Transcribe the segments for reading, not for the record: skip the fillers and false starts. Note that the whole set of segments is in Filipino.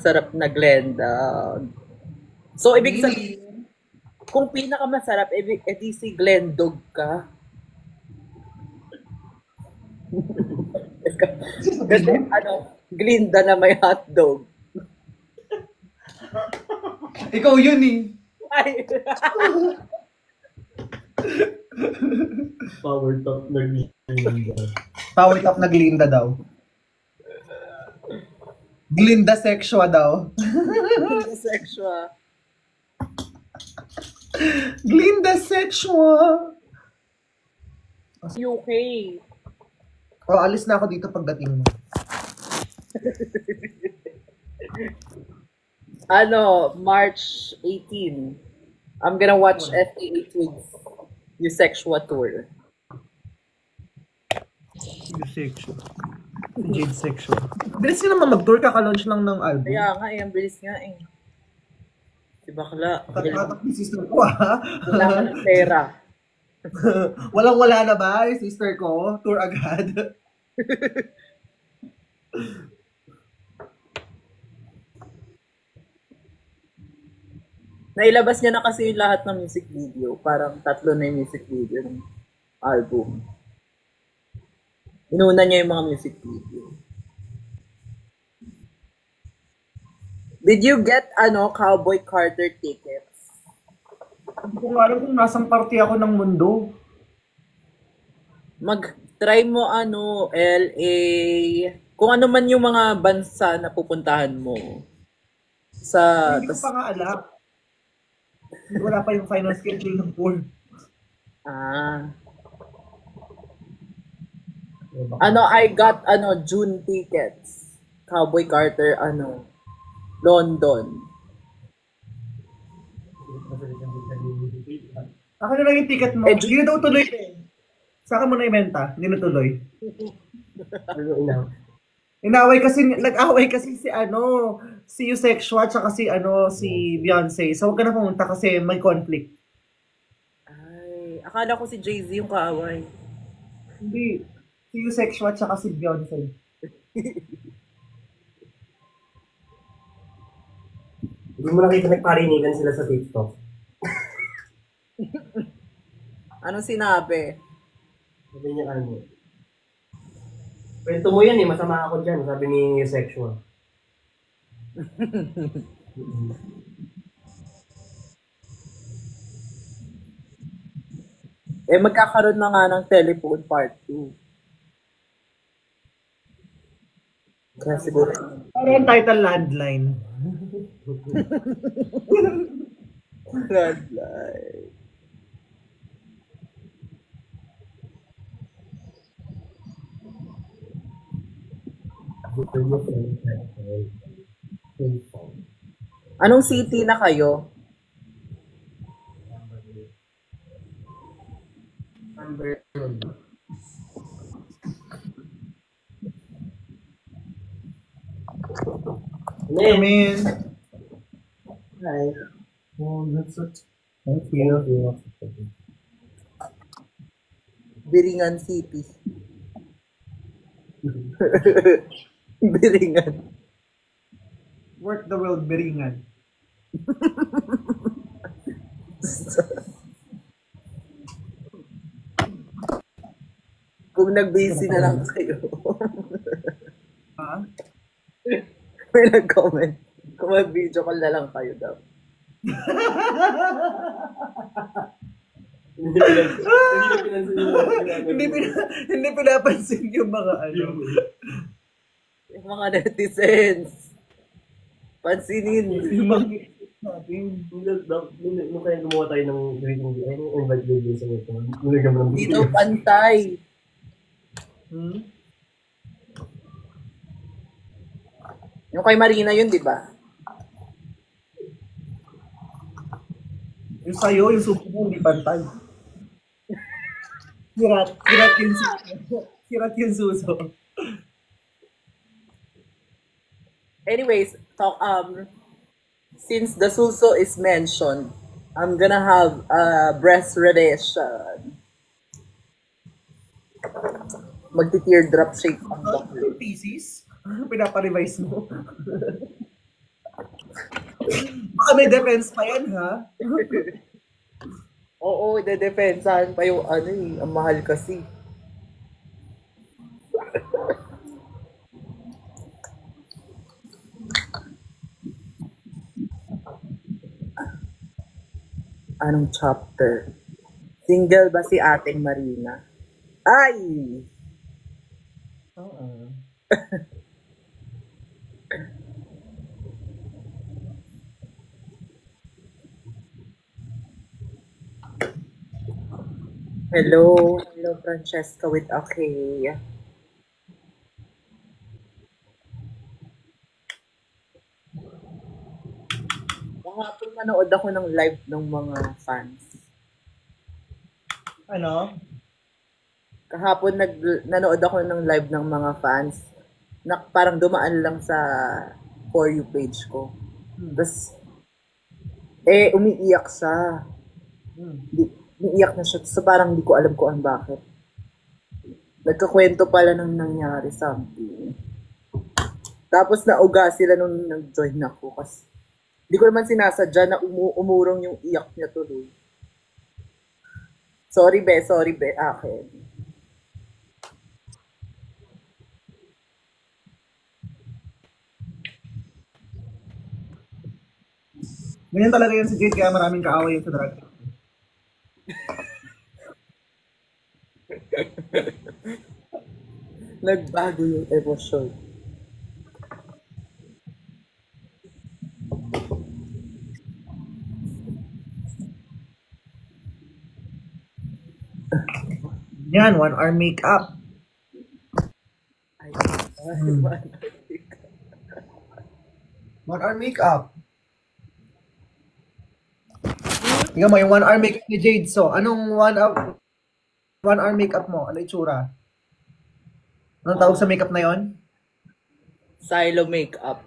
Sarap na Glenda. So, ibig sabihin, kung pinakamasarap, edi si Glendog ka. Kasi Glinda na may hotdog. Ikaw yun eh. Ay! Power top na Glinda. Power top na Glinda daw. Glinda sexua daw. Sexual. Glinda sexua. UK. Oh, alis na ako dito pagdating mo. March 18. I'm gonna watch FTA Twigs. Yung sexual tour. Yung sexua. Jade sexua. Bilis nyo naman mag-tour, kaka-launch lang ng album. Kaya nga, ang bilis nga eh. Si bakla. Tatak ni sister ko ha. Kailangan ng pera. Walang-wala na ba yung sister ko? Tour agad. Nailabas niya na kasi yung lahat ng music video. Parang 3 na yung music video ng album. Inuna niya yung mga music video. Did you get Cowboy Carter tickets? Hindi ko alam kung nasang party ako ng mundo. Mag-try mo LA, kung ano man yung mga bansa na pupuntahan mo. Hindi ko pa nga alam. Wala pa yung final schedule ng tour. I got June tickets. Cowboy Carter London. Ako na lang yung ticket mo. Hindi na daw tuloy eh. Saka mo na ibenta. Hindi na tuloy. Nag-away kasi si Yusexua at si Beyonce. So huwag ka na pumunta kasi may conflict. Ay, akala ko si Jay-Z yung kaaway. Hindi. Si Yusexua at si Beyonce. Hindi mo nakita nagparinigan sila sa TikTok. Anong sinabi? Sabi niya kwento mo yan eh, masama ako dyan, sabi ni Sexual. Magkakaroon na nga ng telephone part 2. Kaya siguro. Parang title landline. Landline. Anong city na kayo? Number 2. Come in. Hi. Oh, that's it. Thank you. Biringan City. Biringan. Work the world, Biringan. Kung nag-busy na lang kayo. Ha? May nag-comment. Kung mag-video call na lang kayo daw. Hindi pinapansin yung mga Yung mga netizens. Pansinin. Yung mga natin. Nung kaya gumawa tayo ng greeting video, invite video sa ito. Nilagyan mo ng Dito pantay. Yung kay Marina yun, di ba? Yung sa'yo, yung subo mo, hindi pantay. Sirat yung suso. Anyways, since the suso is mentioned, I'm gonna have a breast relation. Magti-teardrop shape ang baklo. Thesis? Pinapa-revise mo. Baka may defense pa yan, ha? Oo, dedepensahan pa yung ano eh. Ang mahal kasi. Anong chapter? Single ba si Ating Marina? Ay! Oo. Hello. Hello, Francesca with okay. Kahapon nanood ako ng live ng mga fans. Ano? Kahapon nanood ako ng live ng mga fans. Na parang dumaan lang sa For You page ko. Tapos, umiiyak siya. Umiiyak na siya. So parang hindi ko alam kung bakit. Nagkakwento pala nang nangyari something. Tapos nauga sila nung nag-join ako. Kasi hindi ko naman sinasadya na umurong yung iyak niya tuloy. Sorry be, akin. Ganyan talaga yan si Jade, kaya maraming kaaway yan sa drag. Nagbago yung emosyon. Yan, 1 hour makeup. Ay, Hmm. 1 hour makeup. Tingnan mo, yung 1 hour makeup ni Jade. So, anong 1 hour makeup mo? Ano itsura? Anong tawag sa makeup na yon? Silo makeup.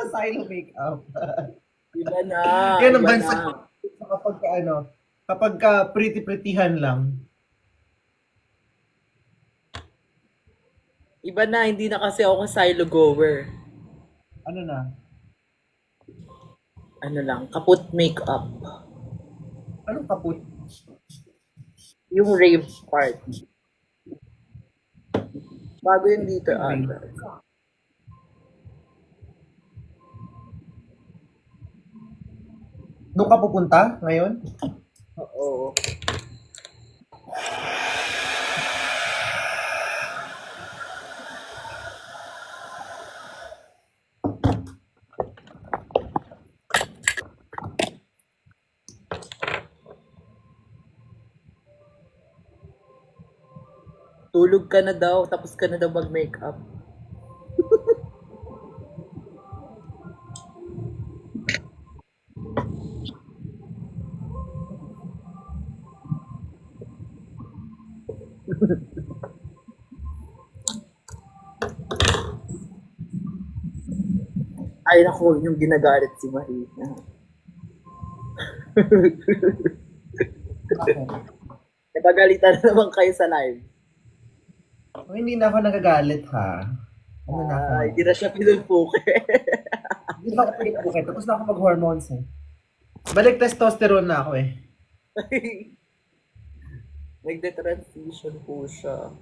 Silo makeup. Iba na. Yan ang Iba bansa na. kapag ka, kapag ka pretty-prettyhan lang. Iba na, hindi na kasi ako silo goer. Ano na? Ano lang, kaput makeup. Anong kaput? Yung rave part. Bago yung dito. Yung rave. Doon ka pupunta ngayon? Oo. Tulog ka na daw, tapos ka na daw mag-makeup. Ay, naku, yung ginagalit si Marina. Ako. Napagalitan na naman kayo sa live. Oh, hindi na ako nagagalit, ha? Ano na ako? Ay, hindi na siya pinulpuke. Hindi na ako pinipukit. Tapos na ako mag-hormones, eh. Balik testosterone na ako, eh. Nagde-transition po siya.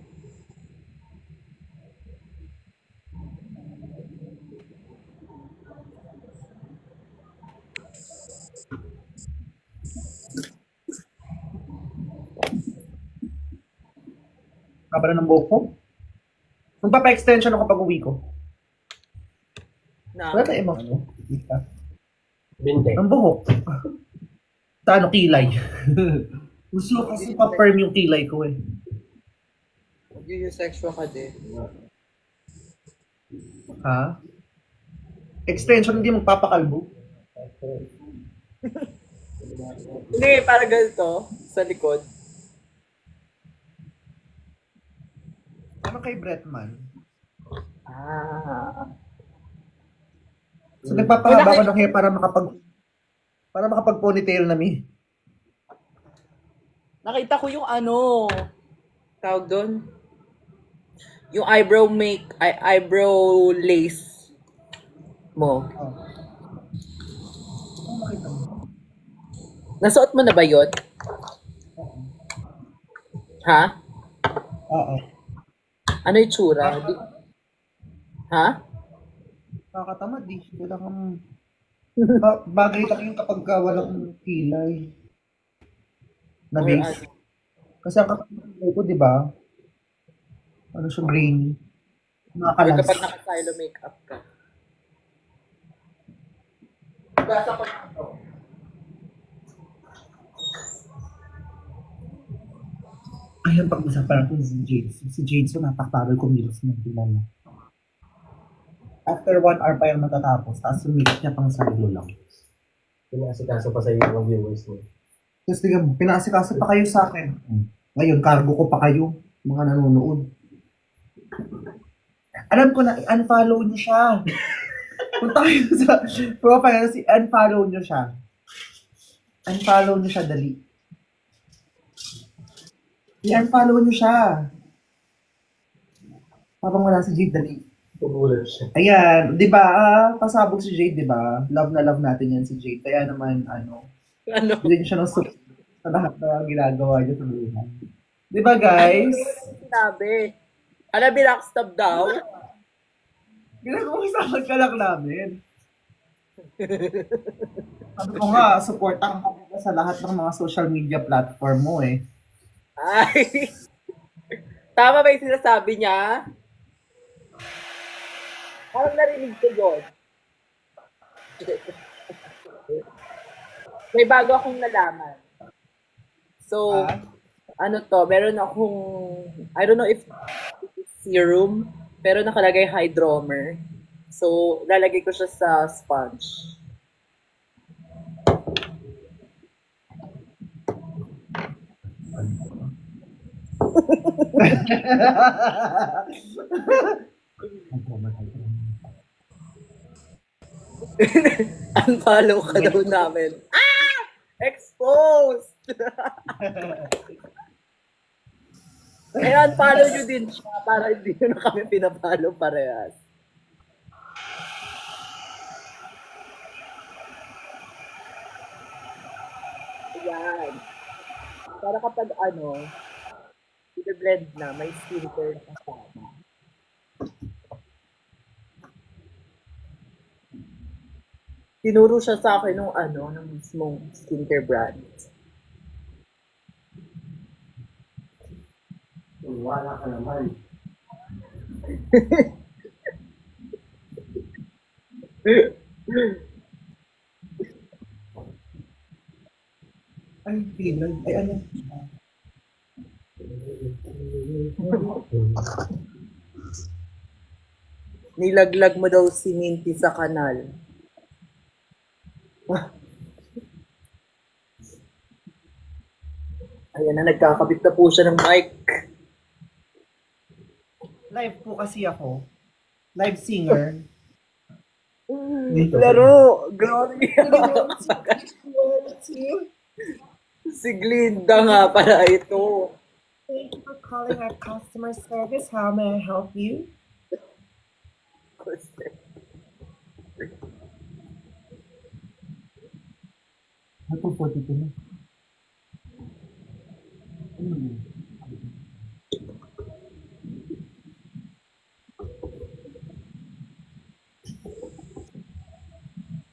Kaba na ng buhok ko. Magpapa-extension ako pag uwi ko. Na, Wala tayong mga ano. Dita. Binte. Ang buhok. Sa ano, kilay. Gusto ko kasi pa-firm yung kilay ko, eh. mag-sexual ka din. Ha? Extension, hindi magpapakalbo. Hindi, para ganito, sa likod. Ano kay Bretman? Ah. So, nagpapahaba ko ng hair para makapag ponytail na mi. Nakita ko yung ano, tawag doon, yung eyebrow eyebrow lace mo. Oh. makita mo. Nasuot mo na ba yun? Ha? Oo. Ano yung tsura? Ha? Kakatamad eh. Kailangan bagay lang yung kapag walang kilay na Or base. ano? Kasi ang kapag ko, di ba? Ano siya, grainy. Or Nakakalas. kapag naka-stylo makeup ka? Basa ko na ito. Ayun, pag-usapan natin si Jade. Si Jade, so napakabagal kumilos ng kilala. After 1 hour pa yung matatapos, tapos sumilos niya pang sarilo lang. Pinasikaso pa sa iyo mga viewers mo. Tapos tingnan mo, pinaasikaso pa kayo sa akin. Ngayon, cargo ko pa kayo, mga nanonood. Alam ko na, unfollow niyo siya. Punta kayo sa profile, unfollow niyo siya. Unfollow niyo siya, dali. I-unfollow niyo siya. Habang wala si Jade, dali. Tumulat siya. Ayan, di ba, pasabog si Jade, di ba? Love na love natin yan si Jade. Kaya naman, Ano? bigyan niyo siya ng support sa lahat na ginagawa niyo sa buhay. Di ba, guys? Sinabi. Alam, bilakstab daw. Ginagawa sa akin ka lang namin. Sabi ko nga, supportan ka sa lahat ng mga social media platform mo eh. Ay. Tama ba yung sinasabi niya? Parang narinig ko yun. May bago akong nalaman. So, ano to, meron akong, I don't know if it's serum, pero nakalagay hydromer. So, lalagay ko siya sa sponge. Unfollow ka daw namin. Ah! Exposed! Kaya unfollow nyo din siya para hindi nyo na kami pinapollow parehas. Ayan. Para kapag i-blend na, may skincare na kasama. Tinuro siya sa akin ng mismong skincare brand. Wala ka naman. Ay, pilay. Ay, ano? Nilaglag mo daw si Minty sa kanal. Ayan na, nagkakabit na po siya ng mic. Live po kasi ako. Live singer. Laro! Gloria! Si Glinda nga pala ito. Thank you for calling our customer service. How may I help you? Ako 42 na.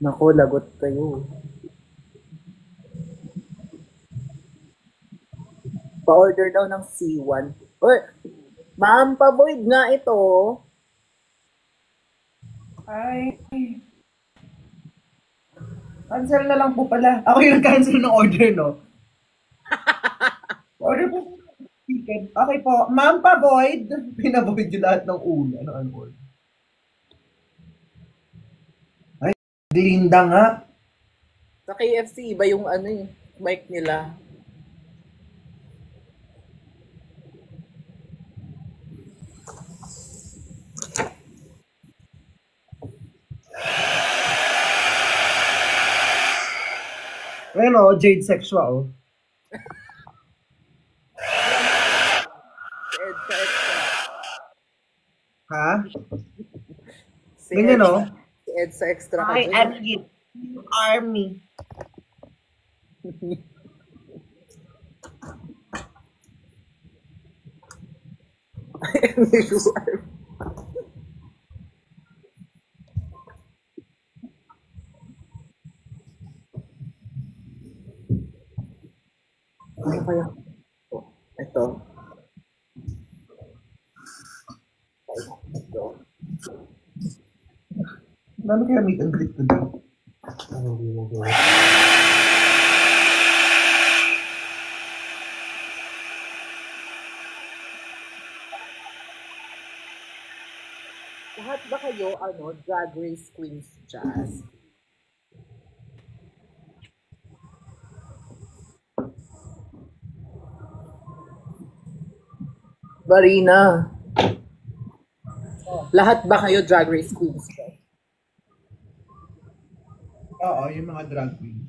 Nako, lagot kayo. Pa-order daw ng C1. Uy, ma'am, pa-void nga ito. Ay. Cancel na lang po pala. Ako yung cancel ng order, no? Order po chicken. Okay po. Ma'am, pa-void. Pinavoid yung lahat ng ulo. Ano order? Ay, Glinda nga. Sa KFC, iba yung mic nila. Ayun o, Jade Sexua o. Si Edsa Extra. Ha? Si Ganyan Edsa, o. si Edsa Extra ka I dyan. am you. You are me. Ano kaya? Ito. Ano kaya meet and greet today? Hindi mo ko. Lahat ba kayo, Drag Race Queens Jazz? Barina. Lahat ba kayo Drag Race Queens Jazz? Oo, yung mga drag queen.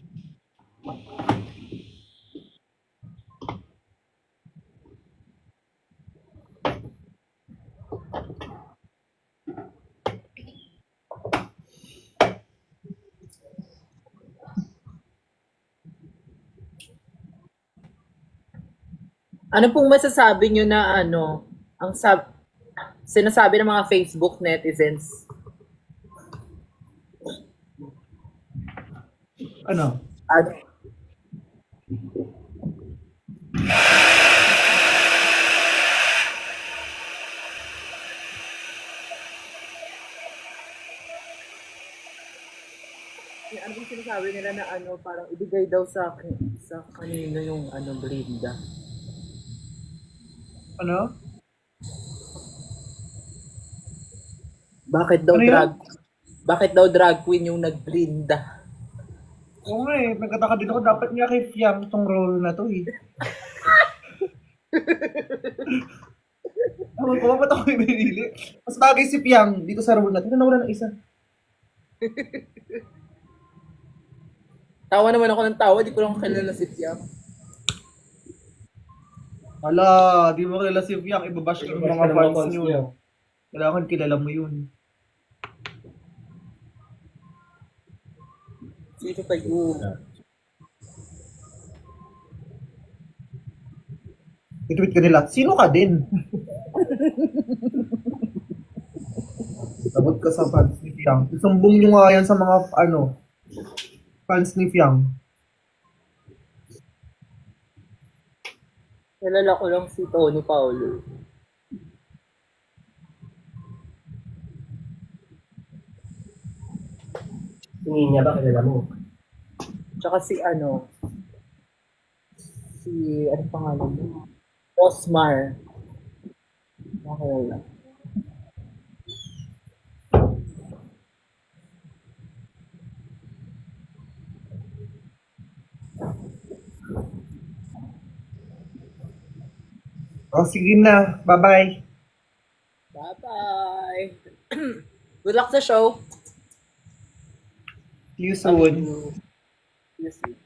Ano pong masasabi nyo na sinasabi ng mga Facebook netizens? Ano? Ano? Ano yung sinasabi nila na parang ibigay daw sa kanino yung Brinda? Ano? Bakit daw Ano yun? Bakit daw drag queen yung nag-Brinda? Oo nga eh, nagkataka din ako. Dapat nga kay Fiam tong role na to eh. Ewan ko, ba't ako yung binili? Mas bagay si Fiam dito sa role na to. Nawala ng isa. Tawa naman ako ng tawa, di ko lang kilala si Piam. Hala, di mo kilala si Fiam. Ibabash ka ng Ibabash mga ka ng mga fans fans niyo. niya. Kailangan kilala mo yun. Sino kayo? I-tweet ka nila, sino ka din? Sagot ka sa fans ni Fiam. Isumbong nyo nga yan sa mga, fans ni Fiam. Kilala ko lang si Tony Paulo. Tingin niya ba kilala mo? Tsaka si pangalan mo? Osmar. Okay. O, sige na. Bye-bye. Bye-bye. Good luck sa show. See you soon. See you soon.